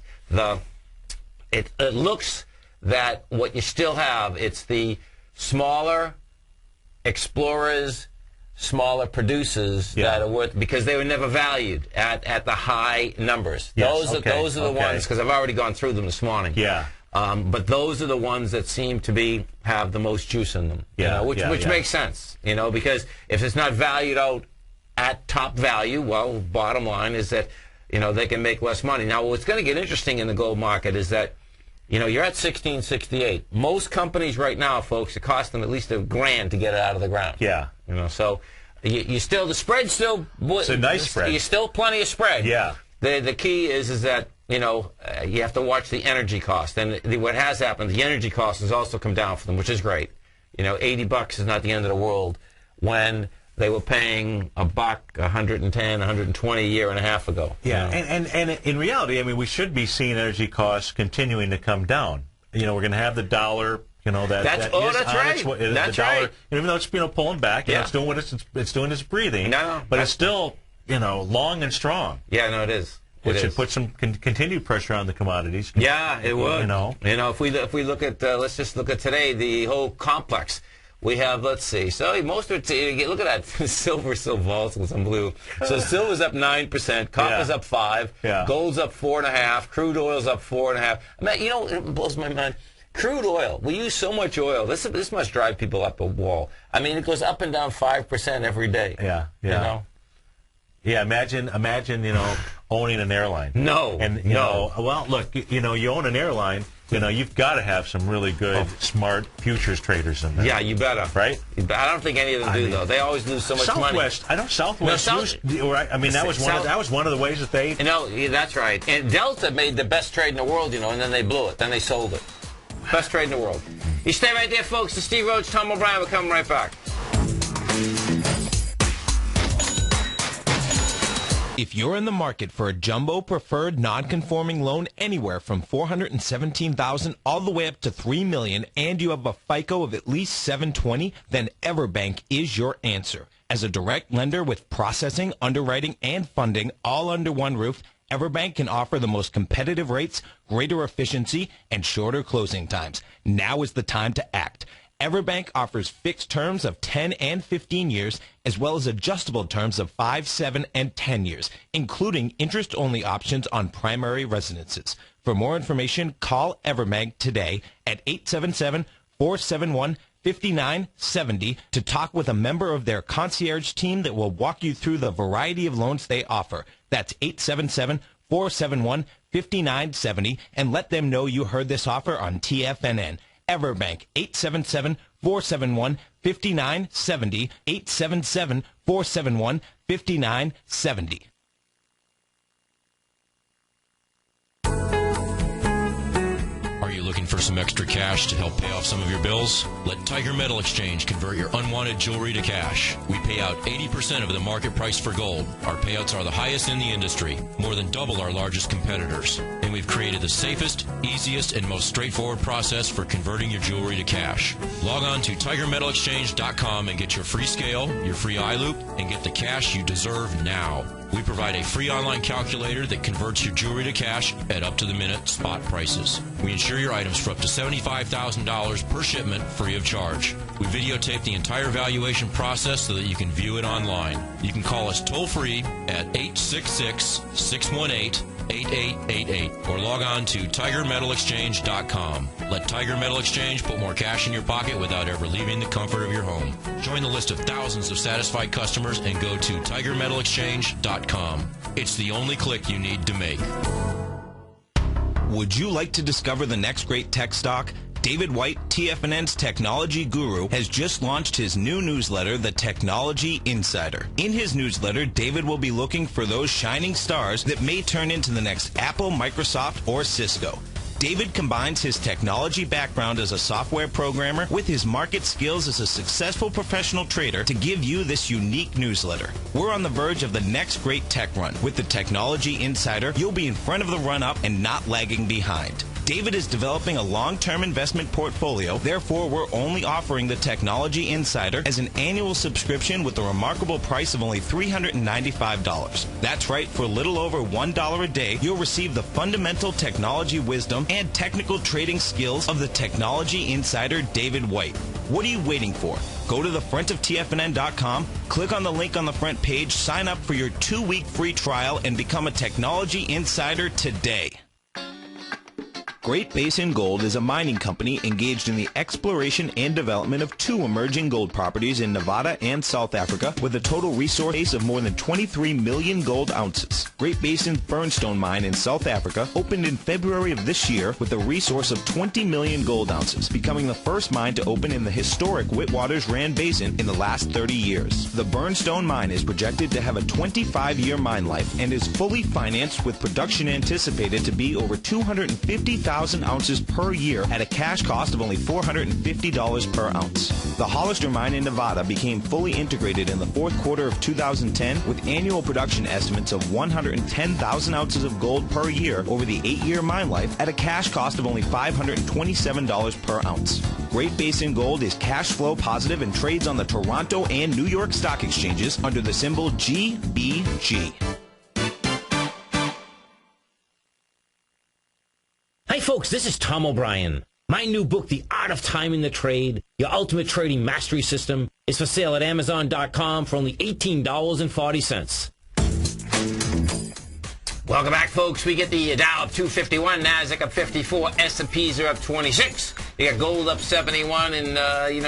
it looks that what you still have, it's the smaller explorers, smaller producers that are worth, because they were never valued at the high numbers. Yes, those are the ones, because I've already gone through them this morning. Yeah. But those are the ones that seem to have the most juice in them. Which makes sense. Because if it's not valued out at top value, well, bottom line is that they can make less money. Now, what's going to get interesting in the gold market is that you're at 1668. Most companies right now, folks, it costs them at least $1,000 to get it out of the ground. Yeah. So the spread's still, it's a nice spread. You're still plenty of spread. Yeah. The key is that you have to watch the energy cost, and what has happened, the energy cost has also come down for them, which is great. $80 is not the end of the world when they were paying $100, $110, $120 a year and a half ago. Yeah, and in reality, I mean, we should be seeing energy costs continuing to come down. We're going to have the dollar. That's right. That's right. Even though it's pulling back, it's doing what it's doing its breathing. But it's still long and strong. Yeah, no, it is. Which should put some continued pressure on the commodities. Yeah, it would. If we look at let's just look at today, the whole complex. We have, let's see, so most of it, look at that, silver's so volatile, it's unbelievable. So silver's up 9%, copper's up 5%, gold's up 4.5%, crude oil's up 4.5%. I mean, it blows my mind. Crude oil, we use so much oil, this must drive people up a wall. I mean, it goes up and down 5% every day. Yeah. Yeah, imagine, owning an airline. No. Well, look, you own an airline, you've got to have some really good, smart futures traders in there. Yeah, you better. Right? I don't think any of them do, though. They always lose so much money. Southwest that was one of the ways that they... that's right. And Delta made the best trade in the world, and then they blew it. Then they sold it. Best trade in the world. You stay right there, folks. The Steve Rhodes, Tom O'Brien. We're coming right back. If you're in the market for a jumbo preferred non-conforming loan anywhere from $417,000 all the way up to $3 million, and you have a FICO of at least 720, then Everbank is your answer. As a direct lender with processing, underwriting, and funding all under one roof, Everbank can offer the most competitive rates, greater efficiency, and shorter closing times. Now is the time to act. Everbank offers fixed terms of 10 and 15 years, as well as adjustable terms of 5, 7, and 10 years, including interest-only options on primary residences. For more information, call Everbank today at 877-471-5970 to talk with a member of their concierge team that will walk you through the variety of loans they offer. That's 877-471-5970, and let them know you heard this offer on TFNN. Everbank, 877-471-5970, 877-471-5970. Are you looking for some extra cash to help pay off some of your bills? Let Tiger Metal Exchange convert your unwanted jewelry to cash. We pay out 80% of the market price for gold. Our payouts are the highest in the industry, more than double our largest competitors. And we've created the safest, easiest, and most straightforward process for converting your jewelry to cash. Log on to TigerMetalExchange.com and get your free scale, your free eye loop, and get the cash you deserve now. We provide a free online calculator that converts your jewelry to cash at up-to-the-minute spot prices. We insure your items for up to $75,000 per shipment free of charge. We videotape the entire valuation process so that you can view it online. You can call us toll-free at 866-618-8888 or log on to TigerMetalExchange.com. Let Tiger Metal Exchange put more cash in your pocket without ever leaving the comfort of your home. Join the list of thousands of satisfied customers and go to TigerMetalExchange.com. It's the only click you need to make. Would you like to discover the next great tech stock? David White, TFNN's technology guru, has just launched his new newsletter, The Technology Insider. In his newsletter, David will be looking for those shining stars that may turn into the next Apple, Microsoft, or Cisco. David combines his technology background as a software programmer with his market skills as a successful professional trader to give you this unique newsletter. We're on the verge of the next great tech run. With the Technology Insider, you'll be in front of the run-up and not lagging behind. David is developing a long-term investment portfolio, therefore we're only offering the Technology Insider as an annual subscription with a remarkable price of only $395. That's right, for a little over $1 a day, you'll receive the fundamental technology wisdom and technical trading skills of the Technology Insider David White. What are you waiting for? Go to the front of TFNN.com, click on the link on the front page, sign up for your 2-week free trial, and become a Technology Insider today. Great Basin Gold is a mining company engaged in the exploration and development of 2 emerging gold properties in Nevada and South Africa with a total resource base of more than 23 million gold ounces. Great Basin's Burnstone mine in South Africa opened in February of this year with a resource of 20 million gold ounces, becoming the first mine to open in the historic Witwatersrand Basin in the last 30 years. The Burnstone mine is projected to have a 25-year mine life and is fully financed with production anticipated to be over 250,000 ounces per year at a cash cost of only $450 per ounce. The Hollister mine in Nevada became fully integrated in the 4th quarter of 2010 with annual production estimates of 110,000 ounces of gold per year over the 8-year mine life at a cash cost of only $527 per ounce. Great Basin Gold is cash flow positive and trades on the Toronto and New York stock exchanges under the symbol GBG. Hi folks, this is Tom O'Brien. My new book, The Art of Timing the Trade, Your Ultimate Trading Mastery System, is for sale at Amazon.com for only $18.40. Welcome back, folks. We get the Dow up 251, Nasdaq up 54, S&Ps are up 26. You got gold up 71, and you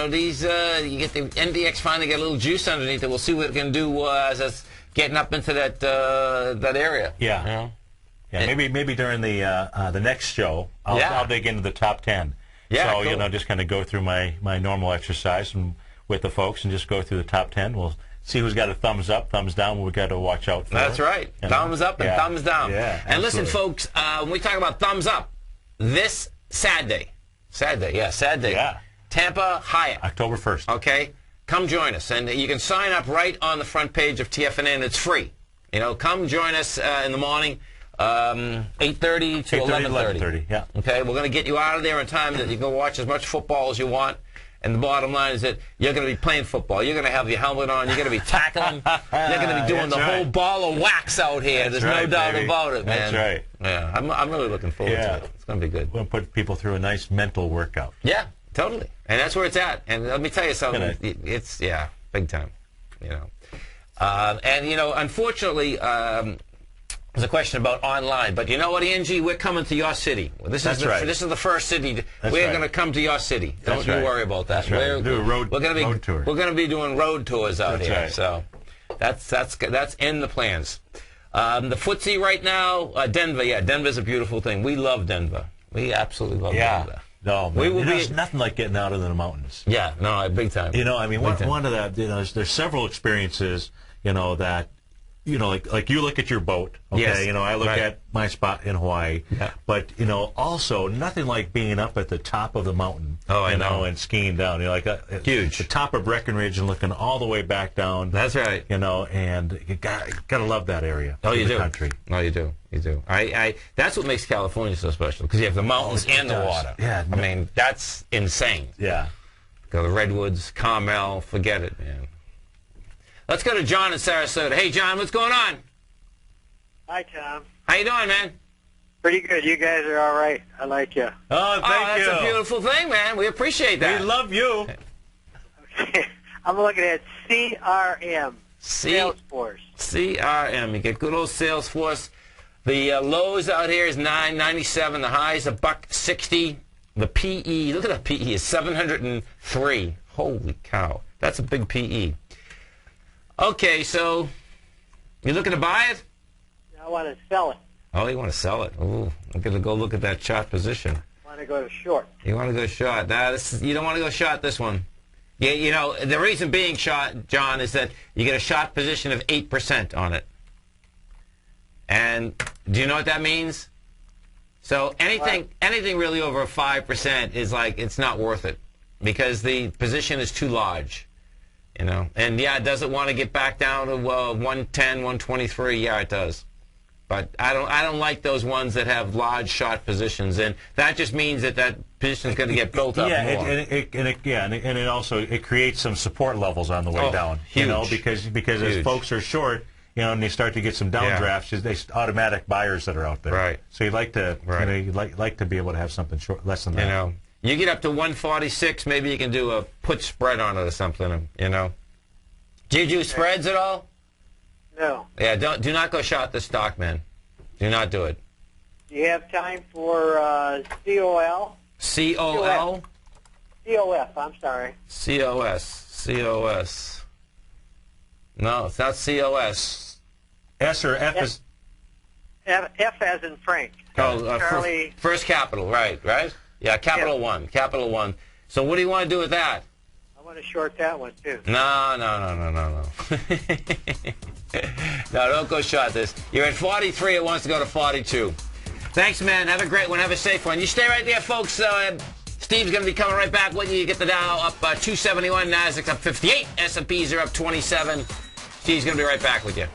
get the NDX finally got a little juice underneath it. We'll see what it can do as it's getting up into that area. Yeah. You know? Yeah, maybe during the next show, I'll dig into the top 10. Yeah, so cool. just kind of go through my normal exercise with the folks and just go through the top 10. We'll see who's got a thumbs up, thumbs down. We've got to watch out for. That's right. Thumbs up and thumbs down. Yeah, and absolutely. listen, folks, when we talk about thumbs up, this Saturday, Tampa Hyatt, October 1st. Okay, come join us, and you can sign up right on the front page of TFNN. It's free. Come join us in the morning. 8:30 to 11:30. Yeah. Okay, we're going to get you out of there in time that you can watch as much football as you want. And the bottom line is that you're going to be playing football. You're going to have your helmet on. You're going to be tackling. You're going to be doing the whole ball of wax out here. There's no doubt about it, man. That's right. Yeah, I'm really looking forward to it. It's going to be good. We'll put people through a nice mental workout. Yeah, totally. And that's where it's at. And let me tell you something. It's big time. Unfortunately. There's a question about online, but you know what, Angie? We're coming to your city. This is the first city. We're going to come to your city. Don't you worry about that. That's right. Do a road tour. We're going to be doing road tours out here. Right. So that's in the plans. The footsie right now, Denver. Yeah, Denver's a beautiful thing. We love Denver. We absolutely love Denver. No, man. There's nothing like getting out into the mountains. Yeah, no, big time. One of the there's several experiences, that. Like you look at your boat, okay? Yes. I look at my spot in Hawaii. Yeah. But, also nothing like being up at the top of the mountain. Oh, I know. And skiing down. Huge. The top of Breckenridge and looking all the way back down. That's right. And you gotta love that area. Oh, you do. Country. Oh, you do. You do. That's what makes California so special, because you have the mountains and the water. Yeah. I mean, that's insane. Yeah. Go to Redwoods, Carmel, forget it, man. Let's go to John in Sarasota. Hey, John, what's going on? Hi, Tom. How you doing, man? Pretty good. You guys are all right. I like you. Oh, thank you. That's a beautiful thing, man. We appreciate that. We love you. Okay. I'm looking at CRM. Salesforce. CRM. You get good old Salesforce. The lows out here is 9.97. The high is $1.60. The PE, look at that PE, is 703. Holy cow. That's a big PE. Okay, so you looking to buy it? I want to sell it. Oh, you want to sell it? Ooh, I'm going to go look at that chart position. I want to go to short. You want to go short? You don't want to go short this one. Yeah, you know, the reason being short, John, is that you get a short position of 8% on it. And do you know what that means? So anything really over 5% is like, it's not worth it because the position is too large, you know. And yeah, does it want to get back down to 110, 123? Yeah, it does. But I don't like those ones that have large short positions, and that just means that position is going to get built up more. And it also creates some support levels on the way down. Huge. You know, because as folks are short, you know, and they start to get some downdrafts, there's automatic buyers that are out there. Right. So you'd like to, you'd like to be able to have something less than that. You know, you get up to 146, maybe you can do a put spread on it or something. You know. Do you do spreads at all? No. Yeah, do not go short the stock, man. Do not do it. Do you have time for COL? COL? COF, I'm sorry. COS. No, it's not COS. S or F is... F as in Frank. Oh, Charlie. First Capital, right? Yeah, Capital One. So what do you want to do with that? I want to short that one, too. No. No, don't go short this. You're at 43. It wants to go to 42. Thanks, man. Have a great one. Have a safe one. You stay right there, folks. Steve's going to be coming right back with you. You get the Dow up 271, Nasdaq up 58, S&Ps are up 27. Steve's going to be right back with you.